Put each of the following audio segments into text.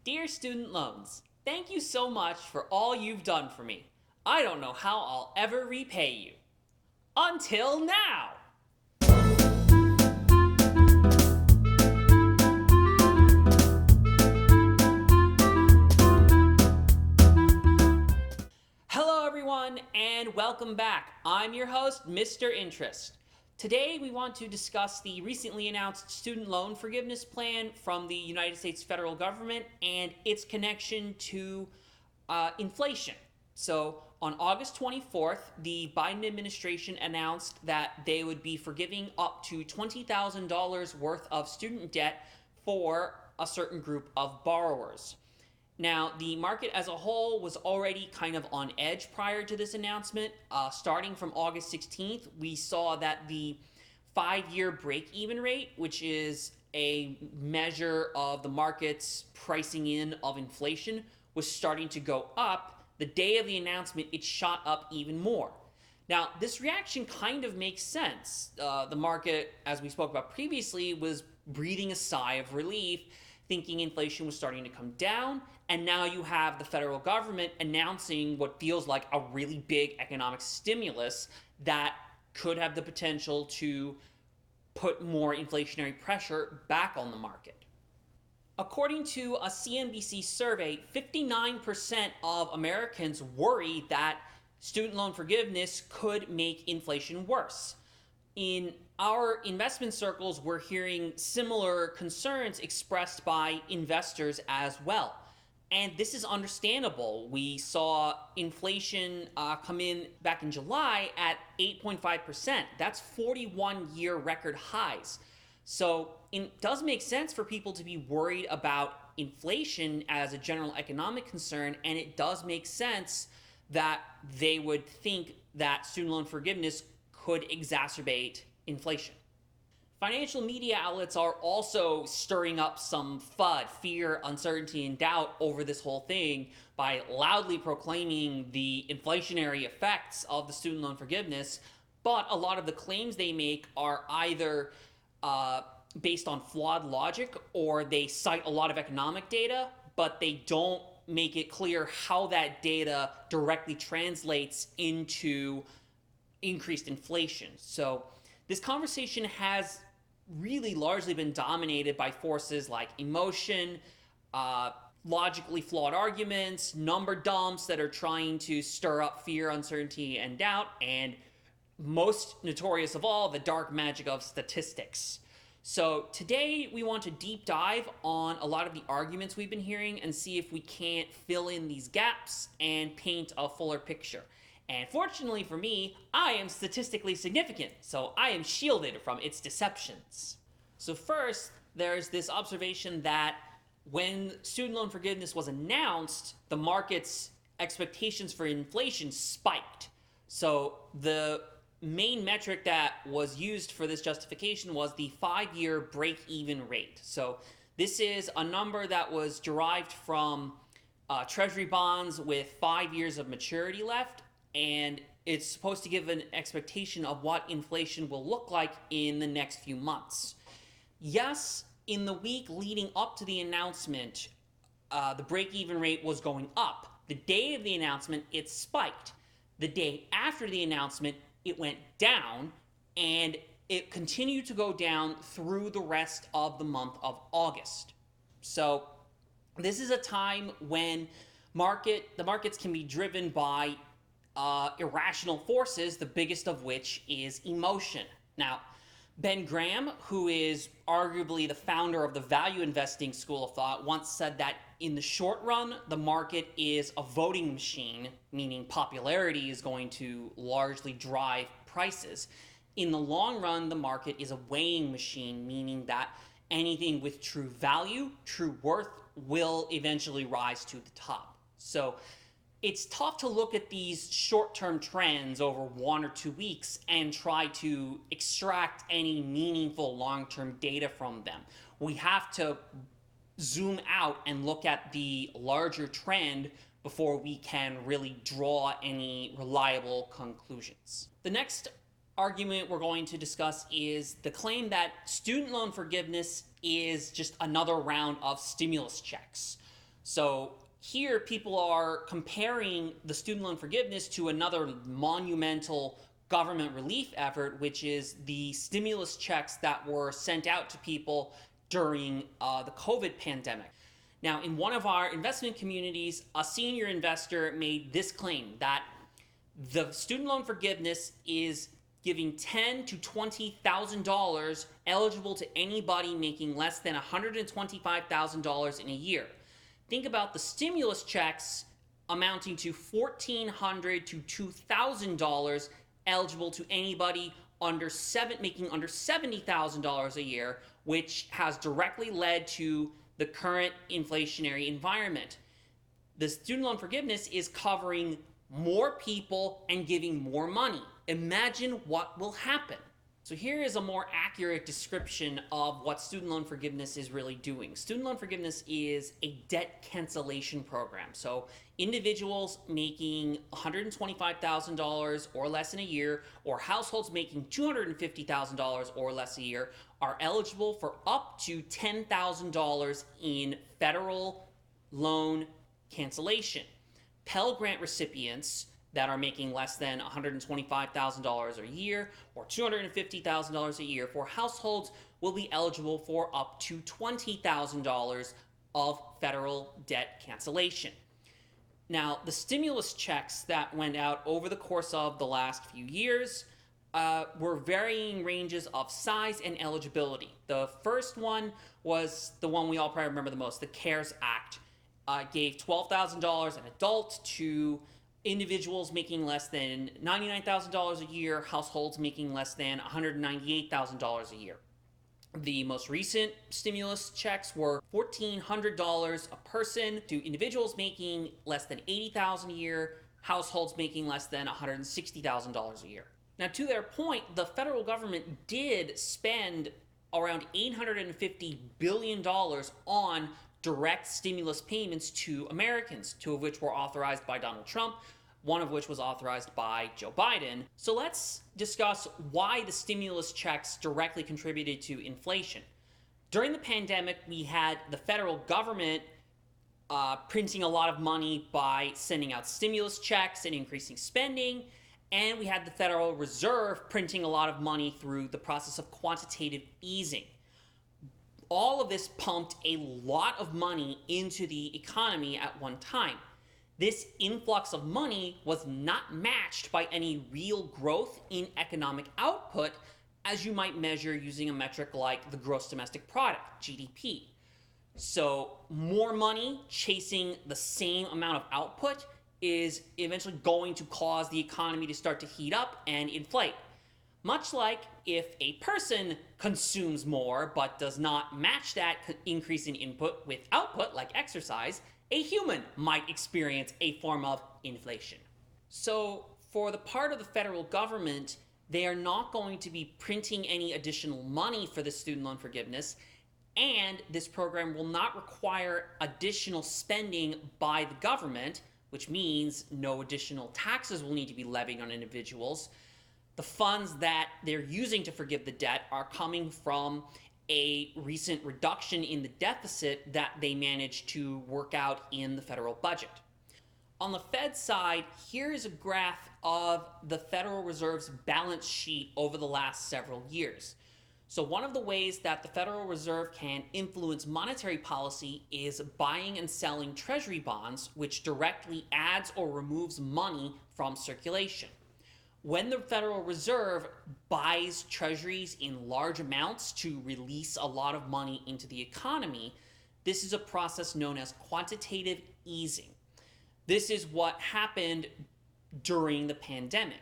Dear student loans, thank you so much for all you've done for me. I don't know how I'll ever repay you. Until now! Hello everyone and welcome back. I'm your host, Mr. Interest. Today we want to discuss the recently announced student loan forgiveness plan from the United States federal government and its connection to inflation. So on August 24th, the Biden administration announced that they would be forgiving up to $20,000 worth of student debt for a certain group of borrowers. Now, the market as a whole was already kind of on edge prior to this announcement. Starting from August 16th, we saw that the 5-year break-even rate, which is a measure of the market's pricing in of inflation, was starting to go up. The day of the announcement, it shot up even more. Now, this reaction kind of makes sense. The market, as we spoke about previously, was breathing a sigh of relief, thinking inflation was starting to come down, and now you have the federal government announcing what feels like a really big economic stimulus that could have the potential to put more inflationary pressure back on the market. According to a CNBC survey, 59% of Americans worry that student loan forgiveness could make inflation worse. In our investment circles, we're hearing similar concerns expressed by investors as well. And this is understandable. We saw inflation come in back in July at 8.5%. That's 41-year record highs. So it does make sense for people to be worried about inflation as a general economic concern, and it does make sense that they would think that student loan forgiveness could exacerbate inflation. Financial media outlets are also stirring up some FUD, fear, uncertainty, and doubt over this whole thing by loudly proclaiming the inflationary effects of the student loan forgiveness, but a lot of the claims they make are either based on flawed logic, or they cite a lot of economic data, but they don't make it clear how that data directly translates into increased inflation. So this conversation has really largely been dominated by forces like emotion, logically flawed arguments, number dumps that are trying to stir up fear, uncertainty, and doubt, and most notorious of all, the dark magic of statistics. So today we want to deep dive on a lot of the arguments we've been hearing and see if we can't fill in these gaps and paint a fuller picture. And fortunately for me, I am statistically significant, so I am shielded from its deceptions. So first, there's this observation that when student loan forgiveness was announced, the market's expectations for inflation spiked. So the main metric that was used for this justification was the 5-year break-even rate. So this is a number that was derived from treasury bonds with 5 years of maturity left, and it's supposed to give an expectation of what inflation will look like in the next few months. Yes, in the week leading up to the announcement, the break-even rate was going up. The day of the announcement, it spiked. The day after the announcement, it went down, and it continued to go down through the rest of the month of August. So this is a time when the markets can be driven by irrational forces, the biggest of which is emotion. Now, Ben Graham, who is arguably the founder of the value investing school of thought, once said that in the short run, the market is a voting machine, meaning popularity is going to largely drive prices. In the long run, the market is a weighing machine, meaning that anything with true value, true worth, will eventually rise to the top. So it's tough to look at these short-term trends over 1 or 2 weeks and try to extract any meaningful long-term data from them. We have to zoom out and look at the larger trend before we can really draw any reliable conclusions. The next argument we're going to discuss is the claim that student loan forgiveness is just another round of stimulus checks. So here people are comparing the student loan forgiveness to another monumental government relief effort, which is the stimulus checks that were sent out to people during the COVID pandemic. Now, in one of our investment communities, a senior investor made this claim that the student loan forgiveness is giving $10,000 to $20,000 eligible to anybody making less than $125,000 in a year. Think about the stimulus checks amounting to $1,400 to $2,000 eligible to anybody making under $70,000 a year, which has directly led to the current inflationary environment. The student loan forgiveness is covering more people and giving more money. Imagine what will happen. So here is a more accurate description of what student loan forgiveness is really doing. Student loan forgiveness is a debt cancellation program. So individuals making $125,000 or less in a year, or households making $250,000 or less a year, are eligible for up to $10,000 in federal loan cancellation. Pell Grant recipients that are making less than $125,000 a year or $250,000 a year for households will be eligible for up to $20,000 of federal debt cancellation. Now, the stimulus checks that went out over the course of the last few years were varying ranges of size and eligibility. The first one was the one we all probably remember the most, the CARES Act. Gave $12,000 an adult to individuals making less than $99,000 a year, households making less than $198,000 a year. The most recent stimulus checks were $1,400 a person to individuals making less than $80,000 a year, households making less than $160,000 a year. Now, to their point, the federal government did spend around $850 billion on direct stimulus payments to Americans, two of which were authorized by Donald Trump, one of which was authorized by Joe Biden. So let's discuss why the stimulus checks directly contributed to inflation. During the pandemic, we had the federal government printing a lot of money by sending out stimulus checks and increasing spending, and we had the Federal Reserve printing a lot of money through the process of quantitative easing. All of this pumped a lot of money into the economy at one time. This influx of money was not matched by any real growth in economic output, as you might measure using a metric like the gross domestic product, GDP. So more money chasing the same amount of output is eventually going to cause the economy to start to heat up and inflate. Much like if a person consumes more but does not match that increase in input with output, like exercise, a human might experience a form of inflation. So for the part of the federal government, they are not going to be printing any additional money for the student loan forgiveness, and this program will not require additional spending by the government, which means no additional taxes will need to be levied on individuals. The funds that they're using to forgive the debt are coming from a recent reduction in the deficit that they managed to work out in the federal budget. On the Fed side, here is a graph of the Federal Reserve's balance sheet over the last several years. So one of the ways that the Federal Reserve can influence monetary policy is buying and selling treasury bonds, which directly adds or removes money from circulation. When the Federal Reserve buys treasuries in large amounts to release a lot of money into the economy, this is a process known as quantitative easing. This is what happened during the pandemic.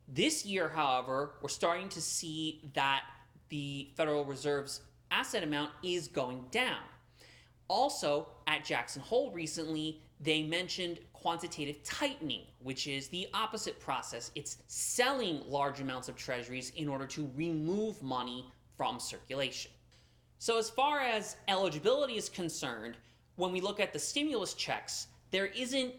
This year, however, we're starting to see that the Federal Reserve's asset amount is going down. Also, at Jackson Hole recently, they mentioned quantitative tightening, which is the opposite process. It's selling large amounts of treasuries in order to remove money from circulation. So as far as eligibility is concerned, when we look at the stimulus checks, there isn't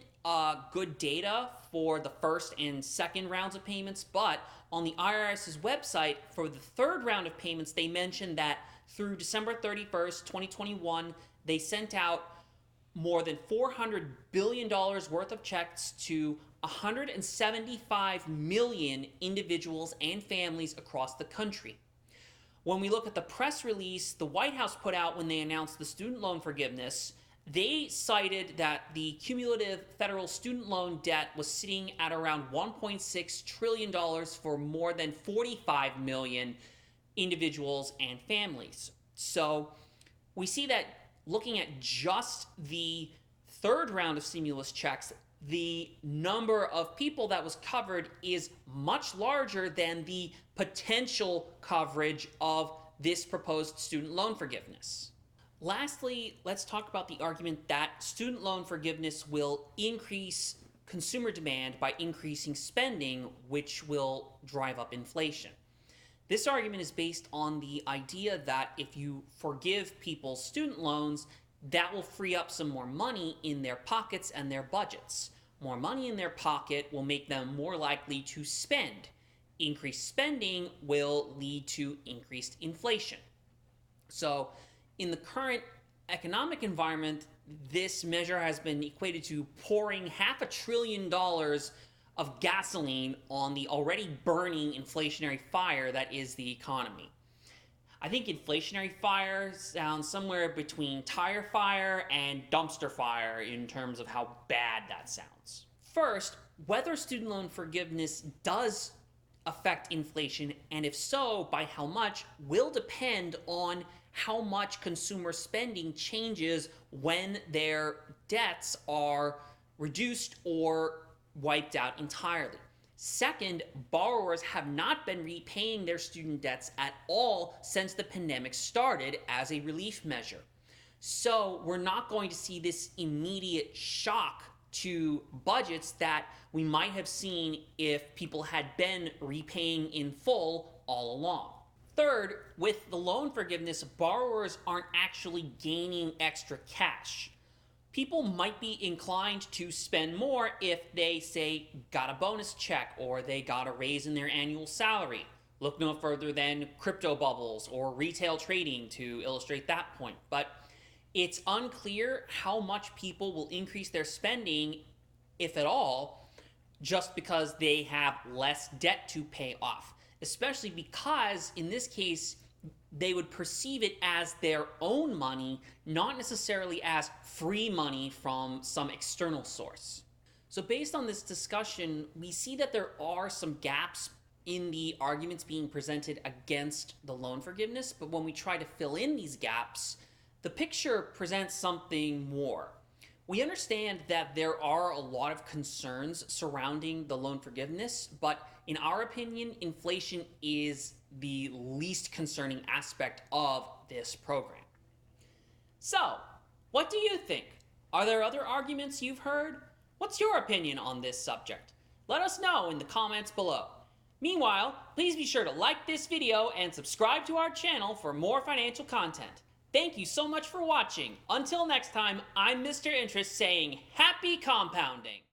good data for the first and second rounds of payments, but on the IRS's website for the third round of payments, they mentioned that through December 31st, 2021, they sent out more than $400 billion worth of checks to 175 million individuals and families across the country. When we look at the press release the White House put out when they announced the student loan forgiveness, they cited that the cumulative federal student loan debt was sitting at around $1.6 trillion for more than 45 million individuals and families. So we see that looking at just the third round of stimulus checks, the number of people that was covered is much larger than the potential coverage of this proposed student loan forgiveness. Lastly, let's talk about the argument that student loan forgiveness will increase consumer demand by increasing spending, which will drive up inflation. This argument is based on the idea that if you forgive people's student loans, that will free up some more money in their pockets and their budgets. More money in their pocket will make them more likely to spend. Increased spending will lead to increased inflation. So, in the current economic environment, this measure has been equated to pouring $500 billion of gasoline on the already burning inflationary fire that is the economy. I think inflationary fire sounds somewhere between tire fire and dumpster fire in terms of how bad that sounds. First, whether student loan forgiveness does affect inflation, and if so, by how much, will depend on how much consumer spending changes when their debts are reduced or wiped out entirely. Second, borrowers have not been repaying their student debts at all since the pandemic started as a relief measure. So we're not going to see this immediate shock to budgets that we might have seen if people had been repaying in full all along. Third, with the loan forgiveness, borrowers aren't actually gaining extra cash. People might be inclined to spend more if they, say, got a bonus check or they got a raise in their annual salary. Look no further than crypto bubbles or retail trading to illustrate that point. But it's unclear how much people will increase their spending, if at all, just because they have less debt to pay off. Especially because, in this case, they would perceive it as their own money, not necessarily as free money from some external source. So based on this discussion, we see that there are some gaps in the arguments being presented against the loan forgiveness, but when we try to fill in these gaps, the picture presents something more. We understand that there are a lot of concerns surrounding the loan forgiveness, but in our opinion, inflation is the least concerning aspect of this program. So, what do you think? Are there other arguments you've heard? What's your opinion on this subject? Let us know in the comments below. Meanwhile, please be sure to like this video and subscribe to our channel for more financial content. Thank you so much for watching. Until next time, I'm Mr. Interest saying happy compounding.